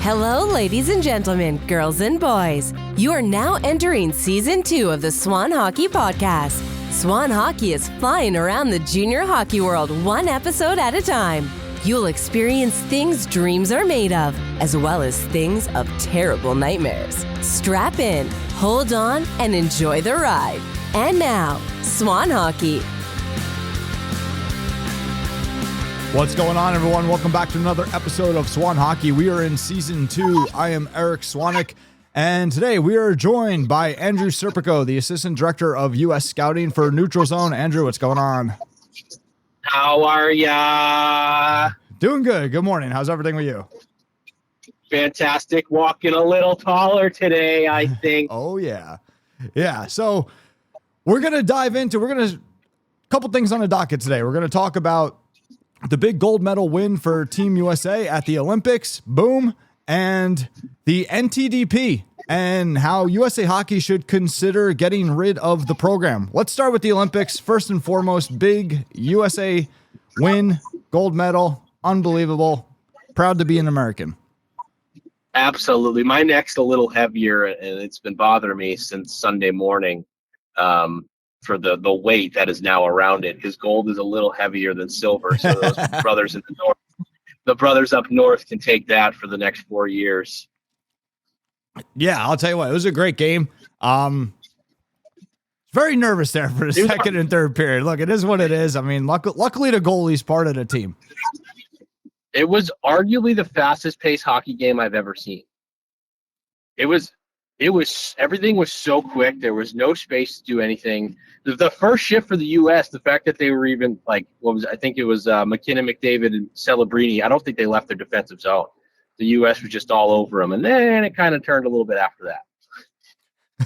Hello, ladies and gentlemen, girls and boys. You are now entering Season 2 of the Swan Hockey Podcast. Swan Hockey is flying around the junior hockey world one episode at a time. You'll experience things dreams are made of, as well as things of terrible nightmares. Strap in, hold on, and enjoy the ride. And now, Swan Hockey. What's going on, everyone? Welcome back to another episode of Swan Hockey. We are in Season 2. I am Eric Swanek, and today we are joined by Andrew Serpico, the Assistant Director of U.S. Scouting for Neutral Zone. Andrew, what's going on? How are ya? Doing good. Good morning. How's everything with you? Fantastic. Walking a little taller today, I think. Oh, yeah. Yeah, so we're going to dive into, a couple things on the docket today. We're going to talk about the big gold medal win for Team USA at the Olympics, boom, and the NTDP and how USA Hockey should consider getting rid of the program. Let's start with the Olympics. First and foremost, big USA win, gold medal, unbelievable. Proud to be an American. Absolutely. My neck's a little heavier, and it's been bothering me since Sunday morning. For the weight that is now around it, because gold is a little heavier than silver. So those brothers in the north, the brothers up north can take that for the next 4 years. Yeah, I'll tell you what, it was a great game. Very nervous there for the second and third period. Look, it is what it is. I mean, luckily the goalie's part of the team. It was arguably the fastest paced hockey game I've ever seen. It was everything was so quick. There was no space to do anything. The first shift for the U.S., the fact that they were even I think it was McKinnon, McDavid, and Celebrini. I don't think they left their defensive zone. The U.S. was just all over them, and then it kind of turned a little bit after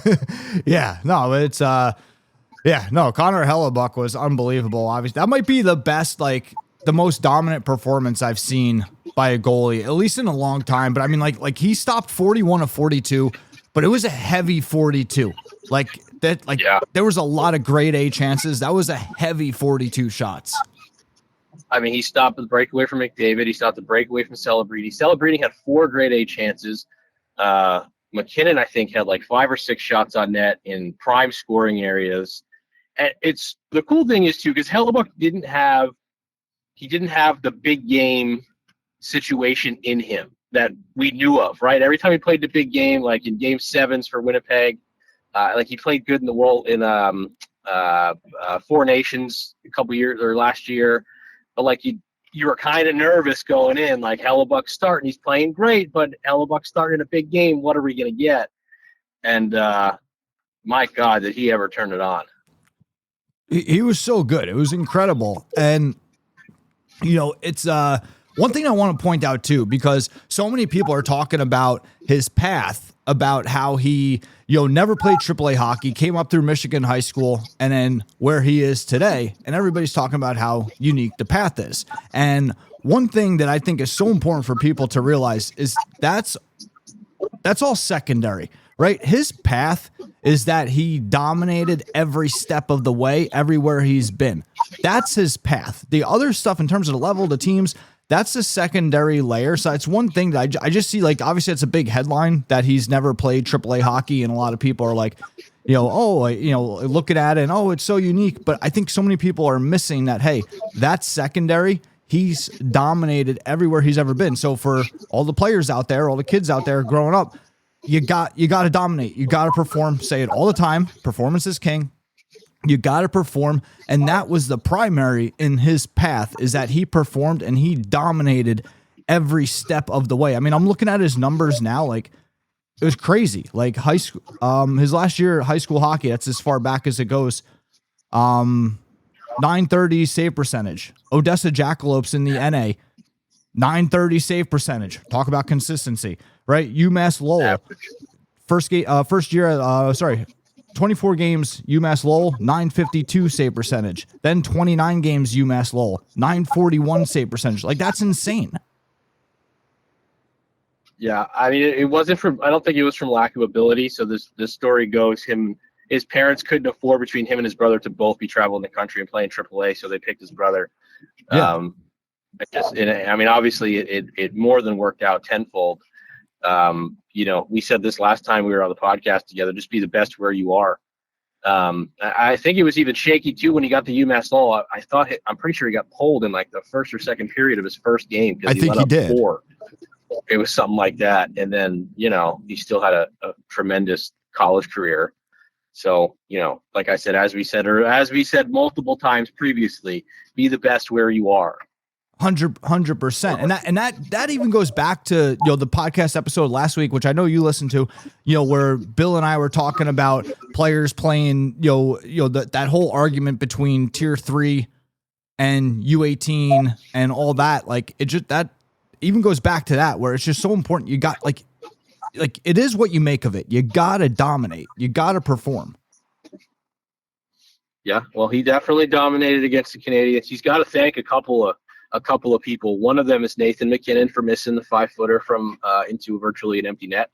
that. Yeah, no, it's Connor Hellebuck was unbelievable. Obviously, that might be the best, the most dominant performance I've seen by a goalie, at least in a long time. But I mean, he stopped 41 of 42. But it was a heavy 42. There was a lot of grade A chances. That was a heavy 42 shots. I mean, he stopped the breakaway from McDavid. He stopped the breakaway from Celebrini. Celebrini had 4 grade A chances. McKinnon, I think, had 5 or 6 shots on net in prime scoring areas. And it's the cool thing is too, because Hellebuck didn't have the big game situation in him that we knew of, right? Every time he played the big game, like in Game 7s for Winnipeg, he played good in the world in 4 Nations a couple years or last year, but you were kind of nervous going in, Hellebuck's starting, he's playing great, but Hellebuck's starting a big game. What are we going to get? And my God, did he ever turn it on? He was so good. It was incredible. And it's one thing I want to point out, too, because so many people are talking about his path, about how he, never played AAA hockey, came up through Michigan high school, and then where he is today. And everybody's talking about how unique the path is. And one thing that I think is so important for people to realize is that's all secondary, right? His path is that he dominated every step of the way, everywhere he's been. That's his path. The other stuff in terms of the level of the teams, that's the secondary layer. So it's one thing that I just see, obviously it's a big headline that he's never played AAA hockey. And a lot of people are looking at it and, it's so unique. But I think so many people are missing that, hey, that's secondary. He's dominated everywhere he's ever been. So for all the players out there, all the kids out there growing up, you got to dominate. You got to perform. Say it all the time. Performance is king. You got to perform, and that was the primary in his path, is that he performed and he dominated every step of the way. I mean, I'm looking at his numbers now, it was crazy. High school, his last year high school hockey, that's as far back as it goes. 930 save percentage. Odessa Jackalopes in the NA, 930 save percentage. Talk about consistency, right? UMass Lowell, first year, 24 games, UMass Lowell, 952 save percentage. Then 29 games, UMass Lowell, 941 save percentage. That's insane. Yeah, I mean, it wasn't I don't think it was from lack of ability. So this story goes, his parents couldn't afford between him and his brother to both be traveling the country and playing AAA, so they picked his brother. Yeah. Obviously it more than worked out tenfold. We said this last time we were on the podcast together, just be the best where you are. I think it was even shaky too when he got the UMass Lowell. I'm pretty sure he got pulled in like the first or second period of his first game. I think he did. 4. It was something like that. And then, he still had a tremendous college career. So, like I said, as we said multiple times previously, be the best where you are. 100%. And that even goes back to, the podcast episode last week, which I know you listened to, where Bill and I were talking about players playing, that whole argument between tier 3 and U18 and all that. Like that even goes back to that, where it's just so important. You got like it is what you make of it. You got to dominate. You got to perform. Yeah. Well, he definitely dominated against the Canadians. He's got to thank a couple of people. One of them is Nathan McKinnon for missing the 5-footer from into virtually an empty net.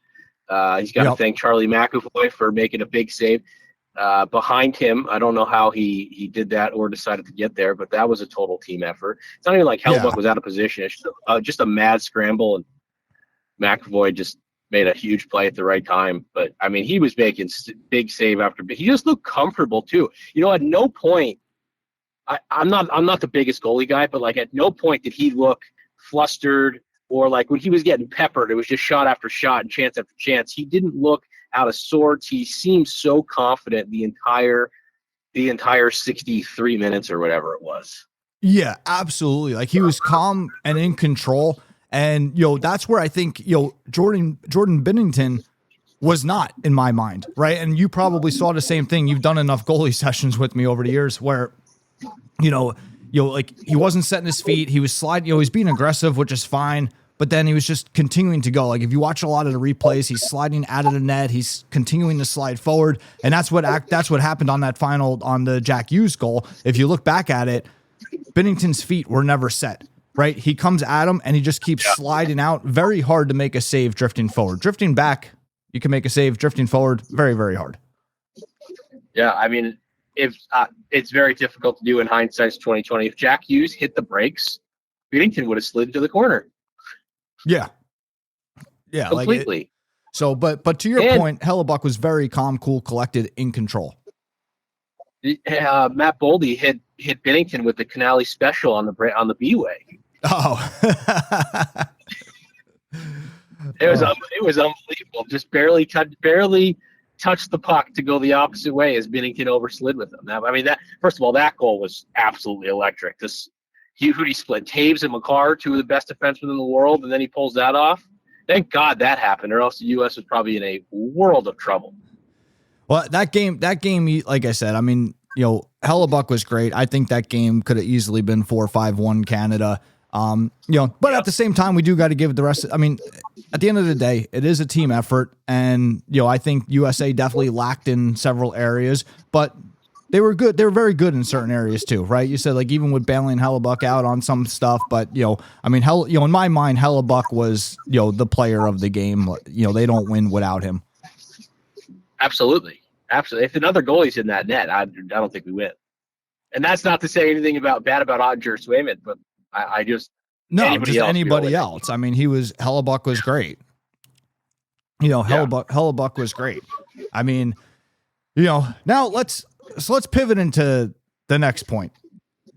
He's got to thank Charlie McAvoy for making a big save. Behind him, I don't know how he did that or decided to get there, but that was a total team effort. It's not even like Hellebuck was out of position. It's just a mad scramble, and McAvoy just made a huge play at the right time. But, I mean, he was making big save after big. He just looked comfortable, too. At no point I'm not the biggest goalie guy, but like at no point did he look flustered or like when he was getting peppered, it was just shot after shot and chance after chance. He didn't look out of sorts. He seemed so confident the entire 63 minutes or whatever it was. Yeah, absolutely. Like he was calm and in control. And that's where I think Jordan Binnington was not in my mind, right? And you probably saw the same thing. You've done enough goalie sessions with me over the years where like he wasn't setting his feet. He was sliding, he's being aggressive, which is fine. But then he was just continuing to go. Like if you watch a lot of the replays, he's sliding out of the net. He's continuing to slide forward. And that's what happened on that final, on the Jack Hughes goal. If you look back at it, Binnington's feet were never set, right? He comes at him and he just keeps sliding out. Very hard to make a save drifting forward. Drifting back, you can make a save. Drifting forward, very, very hard. Yeah, I mean, it's very difficult to do in hindsight. 2020. If Jack Hughes hit the brakes, Binnington would have slid into the corner. Yeah, completely. But to your point, Hellebuck was very calm, cool, collected, in control. Matt Boldy hit Binnington with the Canali special on the B-way. Oh, it was unbelievable. Just barely touched the puck to go the opposite way as Binnington overslid with him. I mean, first of all, that goal was absolutely electric. Who he split? Taves and Makar, two of the best defensemen in the world, and then he pulls that off. Thank God that happened, or else the U.S. was probably in a world of trouble. Well, that game, like I said, I mean, Hellebuck was great. I think that game could have easily been 4-5-1 Canada. But at the same time, we do got to give the rest. I mean, at the end of the day, it is a team effort, and I think USA definitely lacked in several areas, but they were good. They were very good in certain areas too, right? You said like even with bailing Hellebuck out on some stuff, but I mean, in my mind, Hellebuck was the player of the game. They don't win without him. Absolutely. If another goalie's in that net, I don't think we win. And that's not to say anything bad about Odger Swayman, but I just anybody else. I mean, Hellebuck was great. Hellebuck was great. I mean, now let's pivot into the next point.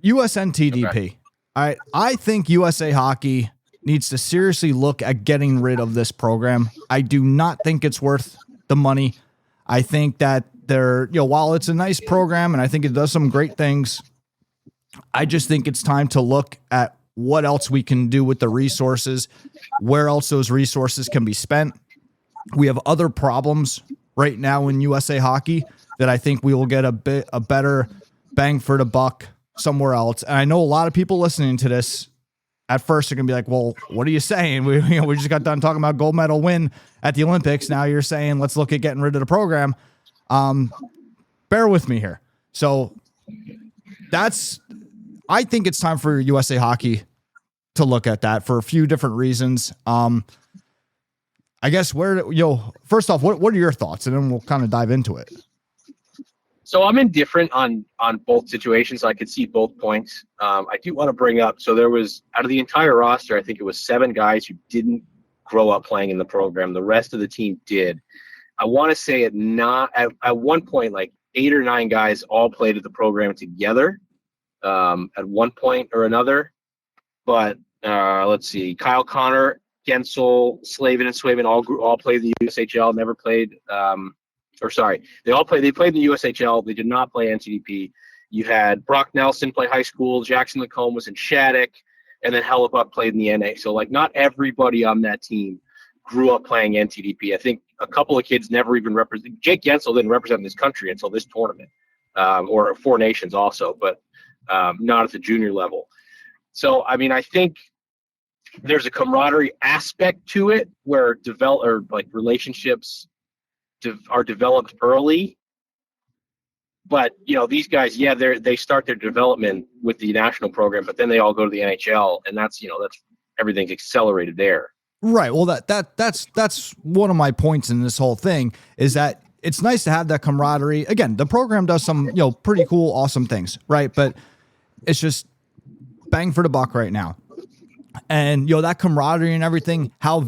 USNTDP. Okay. All right. I think USA Hockey needs to seriously look at getting rid of this program. I do not think it's worth the money. I think that while it's a nice program and I think it does some great things, I just think it's time to look at what else we can do with the resources, where else those resources can be spent. We have other problems right now in USA Hockey that I think we will get a better bang for the buck somewhere else. And I know a lot of people listening to this at first are going to be like, well, what are you saying? We just got done talking about gold medal win at the Olympics. Now you're saying, let's look at getting rid of the program. Bear with me here. So I think it's time for USA Hockey to look at that for a few different reasons. I guess first off, what are your thoughts? And then we'll kind of dive into it. So I'm indifferent on both situations. I could see both points. I do want to bring up, so there was, out of the entire roster, I think it was 7 guys who didn't grow up playing in the program. The rest of the team did. I want to say at one point, like 8 or 9 guys all played at the program together at one point or another. But let's see, Kyle Connor, Gensel, Slavin, and Swaven all played the USHL. Never played. They played in the USHL. They did not play NTDP. You had Brock Nelson play high school. Jackson Lacombe was in Shattuck, and then Hellebuck played in the NA. So like not everybody on that team grew up playing NTDP. I think a couple of kids never even represented. Jake Gensel didn't represent this country until this tournament, or 4 Nations also, but not at the junior level. So I mean, I think there's a camaraderie aspect to it where relationships are developed early. But these guys, they start their development with the national program, but then they all go to the NHL, and that's everything's accelerated there. Right. Well, that's one of my points in this whole thing is that it's nice to have that camaraderie. Again, the program does some pretty cool, awesome things, right? But it's just bang for the buck right now. And that camaraderie and everything. How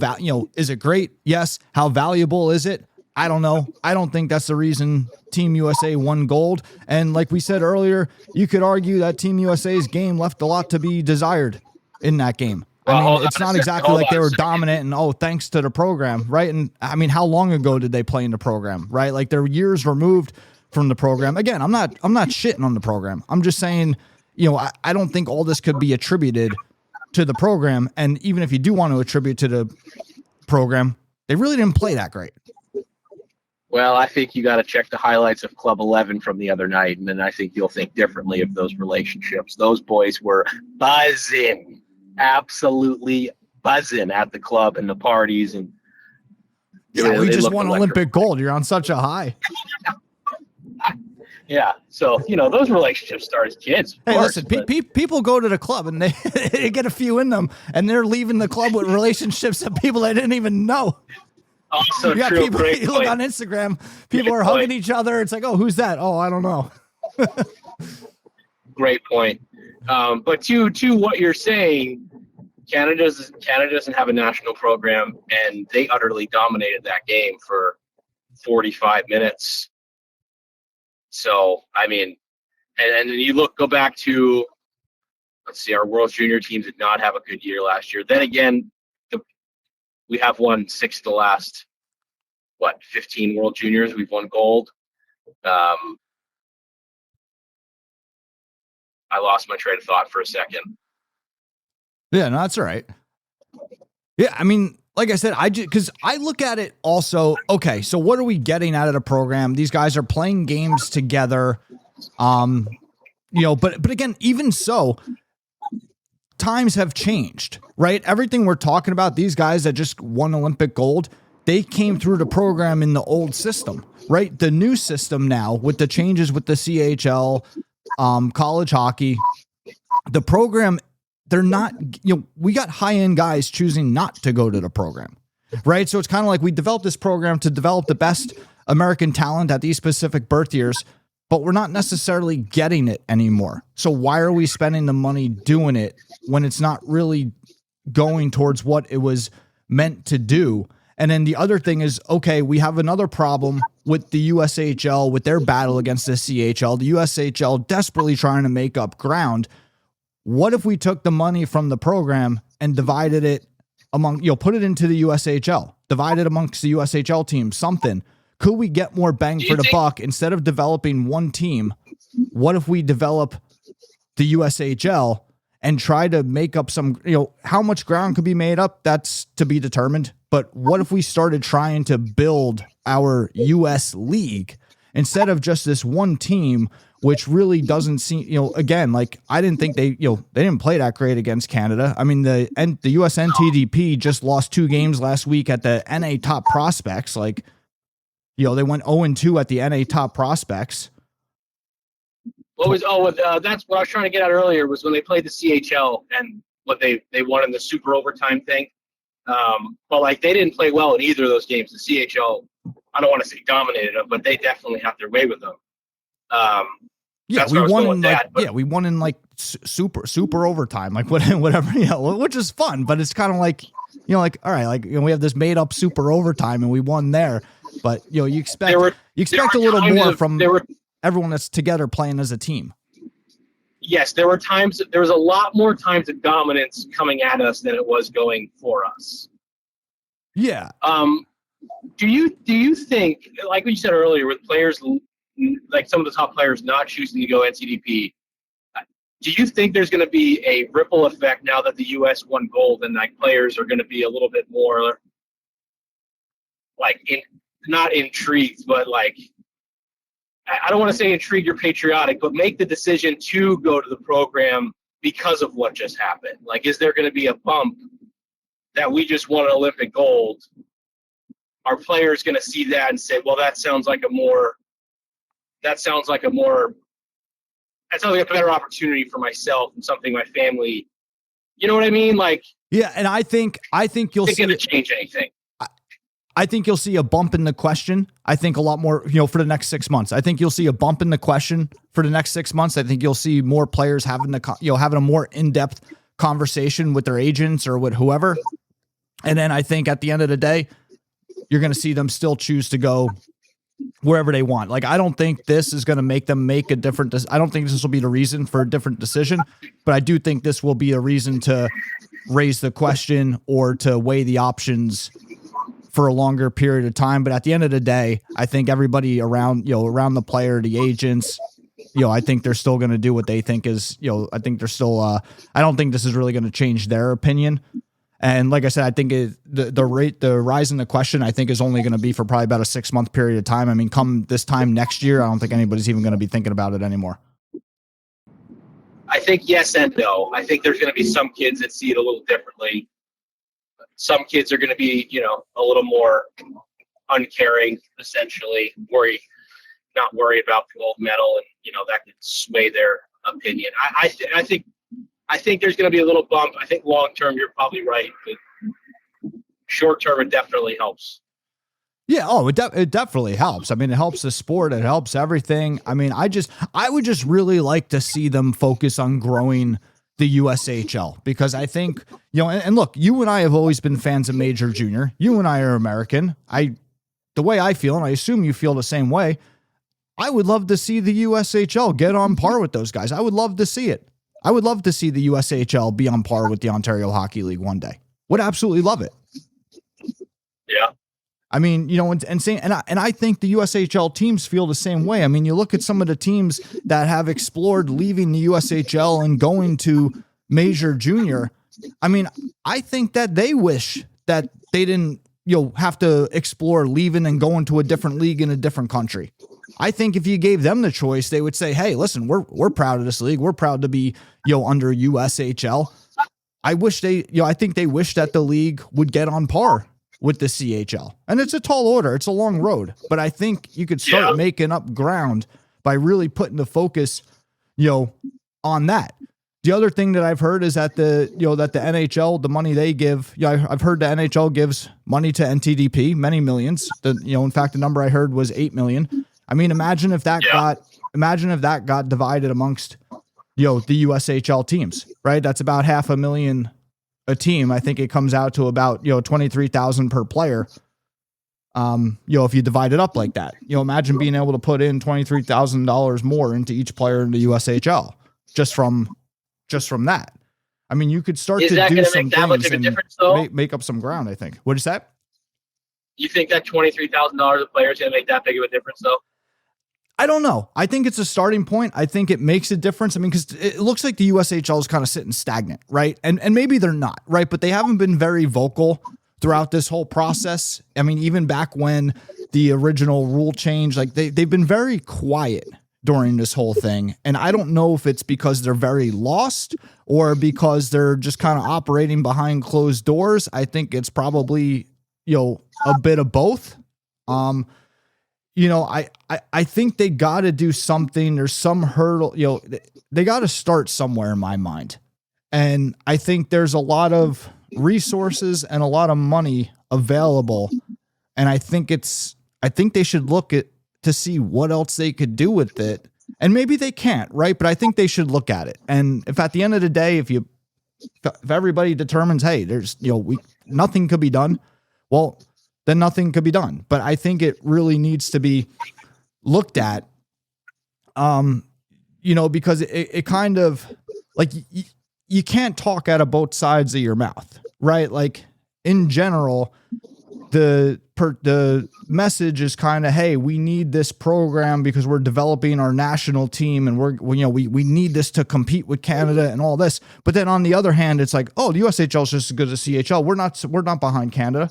is it great? Yes. How valuable is it? I don't know. I don't think that's the reason Team USA won gold. And like we said earlier, you could argue that Team USA's game left a lot to be desired in that game. I mean, it's not exactly like they were dominant and, thanks to the program, right? And I mean, how long ago did they play in the program, right? Like they're years removed from the program. Again, I'm not shitting on the program. I'm just saying, I don't think all this could be attributed to the program. And even if you do want to attribute to the program, they really didn't play that great. Well, I think you got to check the highlights of Club 11 from the other night, and then I think you'll think differently of those relationships. Those boys were buzzing, absolutely buzzing at the club and the parties. And we just won Olympic gold. You're on such a high. Yeah, so those relationships start as kids. Hey, listen, people go to the club and they get a few in them, and they're leaving the club with relationships of people they didn't even know. Also you got true. People, you look on Instagram, people are hugging each other. It's like, oh, who's that? Oh, I don't know. Great point. But to what you're saying, Canada doesn't have a national program, and they utterly dominated that game for 45 minutes. So, I mean, and then go back to, let's see, our World Junior team did not have a good year last year. Then again, we have won 6 of the last, 15 World Juniors. We've won gold. I lost my train of thought for a second. Yeah, no, that's all right. Yeah, I mean, like I said, because I look at it also, okay, so what are we getting out of the program? These guys are playing games together. But again, even so, times have changed, right? Everything we're talking about, these guys that just won Olympic gold, they came through the program in the old system, right? The new system now with the changes with the CHL, college hockey, the program, they're not, we got high-end guys choosing not to go to the program, right? So it's kind of like we developed this program to develop the best American talent at these specific birth years, but we're not necessarily getting it anymore. So why are we spending the money doing it when it's not really going towards what it was meant to do? And then the other thing is, okay, we have another problem with the USHL, with their battle against the CHL, the USHL desperately trying to make up ground. What if we took the money from the program and divided it among, put it into the USHL, divided amongst the USHL teams, something? Could we get more bang for the buck instead of developing one team? What if we develop the USHL and try to make up some, how much ground could be made up? That's to be determined. But what if we started trying to build our US league instead of just this one team, which really doesn't seem, again, like I didn't think they didn't play that great against Canada. I mean, the USNTDP just lost 2 games last week at the NA top prospects. Like, they went 0-2 at the NA top prospects. That's what I was trying to get at earlier was when they played the CHL and what they won in the super overtime thing. But they didn't play well in either of those games. The CHL, I don't want to say dominated them, but they definitely had their way with them. We won in super overtime, whatever, which is fun, but it's kind of like, you know, like, all right, like, you know, we have this made up super overtime and we won there, but you know, you expect a little more from everyone that's together playing as a team. Yes, there was a lot more times of dominance coming at us than it was going for us. Yeah. Do you think, like we said earlier, with players like some of the top players not choosing to go NTDP, do you think there's going to be a ripple effect now that the U.S. won gold and like players are going to be a little bit more like not intrigued, but like, I don't want to say intrigued or patriotic, but make the decision to go to the program because of what just happened? Like, is there going to be a bump that we just won an Olympic gold? Are players going to see that and say, well, that sounds like a better opportunity for myself and something my family, you know what I mean? Like, yeah. And I think you'll see it change anything. I think you'll see a bump in the question. I think a lot more, you know, for the next 6 months. I think you'll see a bump in the question for the next 6 months. I think you'll see more players having a more in-depth conversation with their agents or with whoever. And then I think at the end of the day, you're going to see them still choose to go wherever they want. Like, I don't think this is going to make them make a different, I don't think this will be the reason for a different decision, but I do think this will be a reason to raise the question or to weigh the options for a longer period of time. But at the end of the day, I think everybody around the player, the agents, you know, I think they're still going to do what they think is, you know, I think they're still, I don't think this is really going to change their opinion. And like I said, I think the rise in the question, I think, is only going to be for probably about a 6 month period of time. I mean, come this time next year, I don't think anybody's even going to be thinking about it anymore. I think yes and no. I think there's going to be some kids that see it a little differently. Some kids are going to be, you know, a little more uncaring, essentially, not worry about the gold medal, and you know that could sway their opinion. I think there's going to be a little bump. I think long term, you're probably right, but short term, it definitely helps. Yeah. Oh, it definitely helps. I mean, it helps the sport. It helps everything. I mean, I would just really like to see them focus on growing the USHL, because I think, you know, and look, you and I have always been fans of Major Junior. You and I are American. The way I feel, and I assume you feel the same way, I would love to see the USHL get on par with those guys. I would love to see it. I would love to see the USHL be on par with the Ontario Hockey League one day. Would absolutely love it. Yeah. I mean, you know, and I think the USHL teams feel the same way. I mean, you look at some of the teams that have explored leaving the USHL and going to Major Junior. I mean, I think that they wish that they didn't, you know, have to explore leaving and going to a different league in a different country. I think if you gave them the choice, they would say, hey, listen, we're proud of this league. We're proud to be, you know, under USHL. I think they wish that the league would get on par with the CHL. And it's a tall order. It's a long road, but I think you could start making up ground by really putting the focus, you know, on that. The other thing that I've heard is that the NHL, the money they give, I've heard the NHL gives money to NTDP, many millions. In fact, the number I heard was 8 million. I mean, imagine if that got divided amongst, you know, the USHL teams, right? That's about $500,000 a team. I think it comes out to about, you know, $23,000 per player. You know, if you divide it up like that, you know, imagine being able to put in $23,000 more into each player in the USHL just from that. I mean, you could start to do some things and make up some ground, I think. What is that? You think that $23,000 a player is going to make that big of a difference, though? I don't know. I think it's a starting point. I think it makes a difference. I mean, because it looks like the USHL is kind of sitting stagnant, right? And maybe they're not, right? But they haven't been very vocal throughout this whole process. I mean, even back when the original rule change, like they've been very quiet during this whole thing. And I don't know if it's because they're very lost or because they're just kind of operating behind closed doors. I think it's probably, you know, a bit of both. You know, I think they got to do something. There's some hurdle, you know, they got to start somewhere in my mind. And I think there's a lot of resources and a lot of money available. And I think they should look to see what else they could do with it. And maybe they can't, right? But I think they should look at it. And if at the end of the day, if everybody determines, hey, there's, you know, nothing could be done. Well, then nothing could be done. But I think it really needs to be looked at, because it kind of like you can't talk out of both sides of your mouth, right? Like in general, the message is kind of, hey, we need this program because we're developing our national team and we need this to compete with Canada and all this. But then on the other hand, it's like, oh, the USHL is just as good as CHL. We're not behind Canada.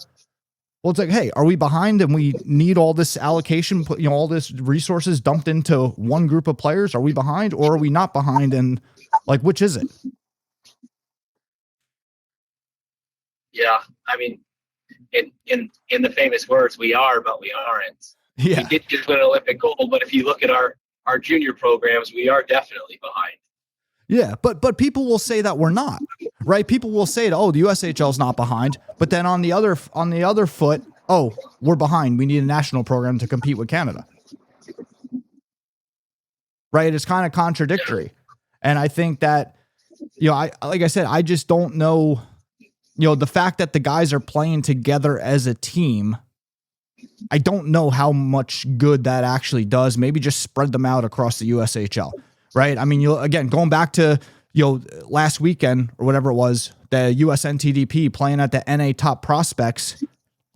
Well, it's like, hey, are we behind and we need all this allocation, all this resources dumped into one group of players? Are we behind or are we not behind? And like, which is it? Yeah. I mean, in the famous words, we are, but we aren't. Yeah. We did just win an Olympic gold, but if you look at our junior programs, we are definitely behind. Yeah, but people will say that we're not, right? People will say, oh, the USHL is not behind, but then on the other foot, oh, we're behind. We need a national program to compete with Canada. Right? It's kind of contradictory. And I think that, like I said, I just don't know, the fact that the guys are playing together as a team, I don't know how much good that actually does. Maybe just spread them out across the USHL. Right. I mean, again, going back to, last weekend or whatever it was, the USNTDP playing at the NA top prospects.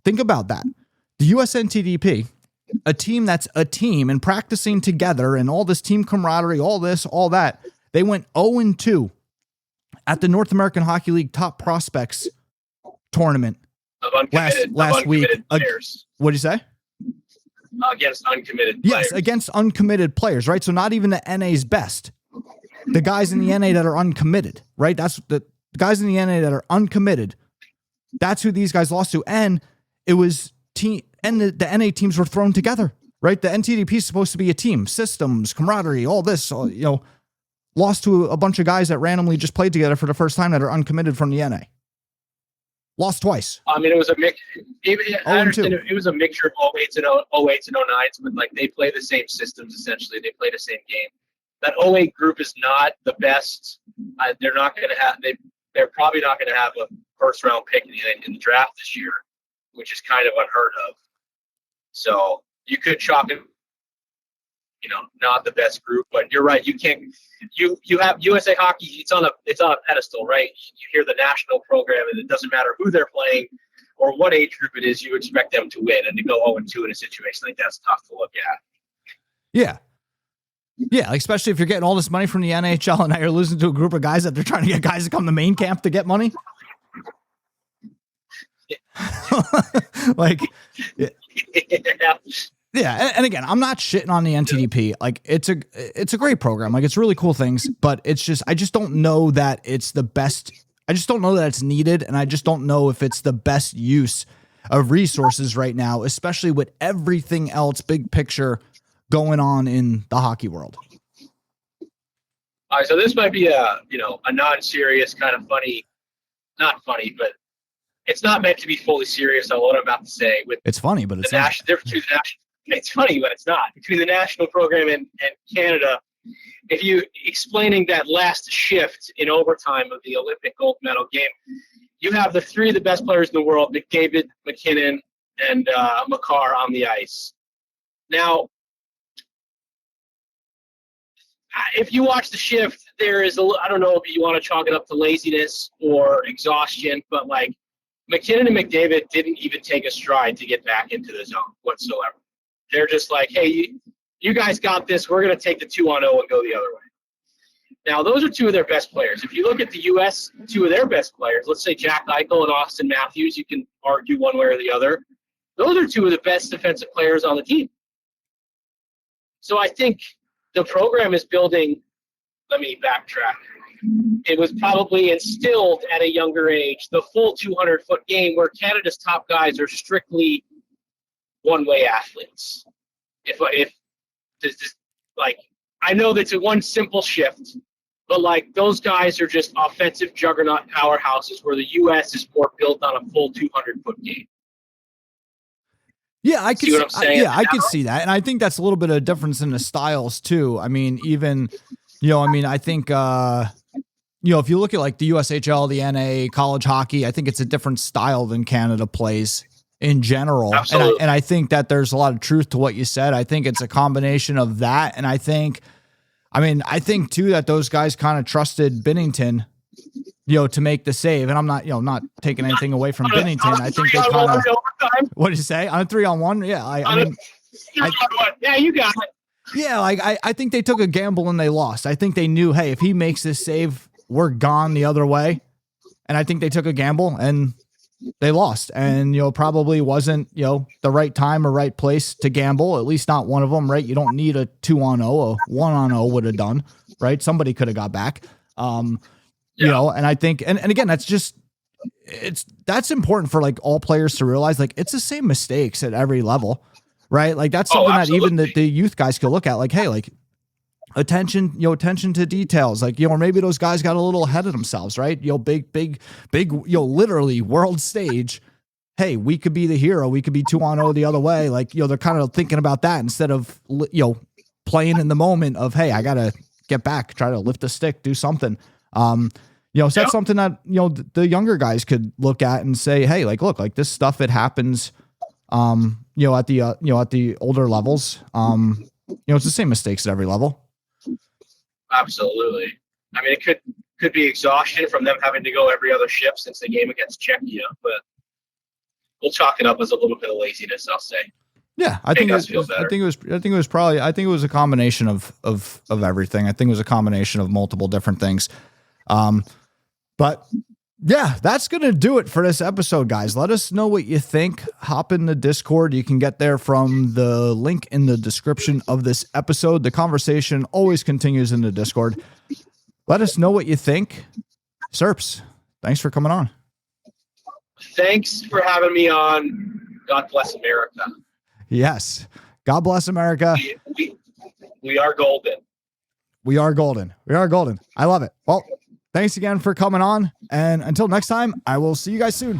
Think about that. The USNTDP, a team that's a team and practicing together and all this team camaraderie, all this, all that. They went 0-2 at the North American Hockey League top prospects tournament last week. What did you say? Against uncommitted players. Yes, against uncommitted players, right? So not even the NA's best. The guys in the NA that are uncommitted, right? That's the guys in the NA that are uncommitted. That's who these guys lost to. And it was the NA teams were thrown together, right? The NTDP is supposed to be a team, systems, camaraderie, all this, lost to a bunch of guys that randomly just played together for the first time that are uncommitted from the NA. Lost twice. I mean, it was a mix. I understand it was a mixture of 08s and 09s, but like they play the same systems essentially. They play the same game. That 08 group is not the best. They're not going to have. They're probably not going to have a first round pick in the draft this year, which is kind of unheard of. So you could chalk it. Not the best group, but you're right. You can't. You have USA Hockey. It's on a pedestal, right? You hear the national program, and it doesn't matter who they're playing or what age group it is. You expect them to win, and to go 0-2 in a situation like that's tough to look at. Yeah, especially if you're getting all this money from the NHL, and now you're losing to a group of guys that they're trying to get guys to come to main camp to get money. Yeah, and again, I'm not shitting on the NTDP. Like it's a great program. Like it's really cool things, but it's just I just don't know that it's the best. I just don't know that it's needed, and I just don't know if it's the best use of resources right now, especially with everything else, big picture, going on in the hockey world. All right, so this might be a non-serious kind of funny, not funny, but it's not meant to be fully serious on what I'm about to say. It's funny, but it's not. It's funny, but it's not. Between the national program and Canada, if you explaining that last shift in overtime of the Olympic gold medal game, you have the three of the best players in the world, McDavid, McKinnon, and Makar on the ice. Now, if you watch the shift, there is I don't know if you want to chalk it up to laziness or exhaustion, but like McKinnon and McDavid didn't even take a stride to get back into the zone whatsoever. They're just like, hey, you guys got this. We're going to take the 2-on-0 and go the other way. Now, those are two of their best players. If you look at the U.S., two of their best players, let's say Jack Eichel and Austin Matthews, you can argue one way or the other. Those are two of the best defensive players on the team. So I think the program is building – let me backtrack. It was probably instilled at a younger age, the full 200-foot game where Canada's top guys are strictly one-way athletes. I know that's a one simple shift, but like those guys are just offensive juggernaut powerhouses where the U.S. is more built on a full 200-foot game. Yeah, I could see that. And I think that's a little bit of a difference in the styles too. I mean, even, I think, if you look at like the USHL, the NA, college hockey, I think it's a different style than Canada plays in general. Absolutely. And I think that there's a lot of truth to what you said. I think it's a combination of that. And I think too that those guys kind of trusted Binnington, to make the save. And I'm not, not taking anything away from Binnington. I think they kind of, what did you say? On a 3-on-1? Yeah. Yeah, you got it. Yeah. Like I think they took a gamble and they lost. I think they knew, hey, if he makes this save, we're gone the other way. And I think they took a gamble and they lost. And, probably wasn't, the right time or right place to gamble, at least not one of them, right? You don't need a 2-on-0, a 1-on-0 would have done, right? Somebody could have got back. And I think, and again, that's important for like all players to realize, like, it's the same mistakes at every level, right? Like that's something that even the youth guys could look at, like, hey, like attention to details, like, or maybe those guys got a little ahead of themselves, right? Big, literally world stage. Hey, we could be the hero. We could be 2-on-0 the other way. Like, they're kind of thinking about that instead of, playing in the moment of, hey, I got to get back, try to lift a stick, do something. So that's something that, the younger guys could look at and say, hey, like, look, like this stuff, it happens, at the older levels. It's the same mistakes at every level. Absolutely. I mean, it could be exhaustion from them having to go every other shift since the game against Czechia, but we'll chalk it up as a little bit of laziness, I'll say. Yeah, I think it was a combination of everything. I think it was a combination of multiple different things. But yeah, that's going to do it for this episode, guys. Let us know what you think. Hop in the Discord. You can get there from the link in the description of this episode. The conversation always continues in the Discord. Let us know what you think. Serps, thanks for coming on. Thanks for having me on. God bless America. Yes. God bless America. We are golden. We are golden. We are golden. I love it. Well, thanks again for coming on. And until next time, I will see you guys soon.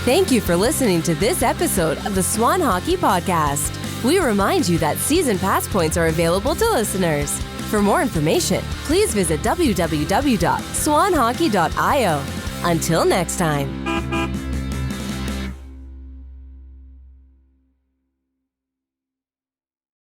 Thank you for listening to this episode of the Swan Hockey Podcast. We remind you that season pass points are available to listeners. For more information, please visit www.swanhockey.io. Until next time.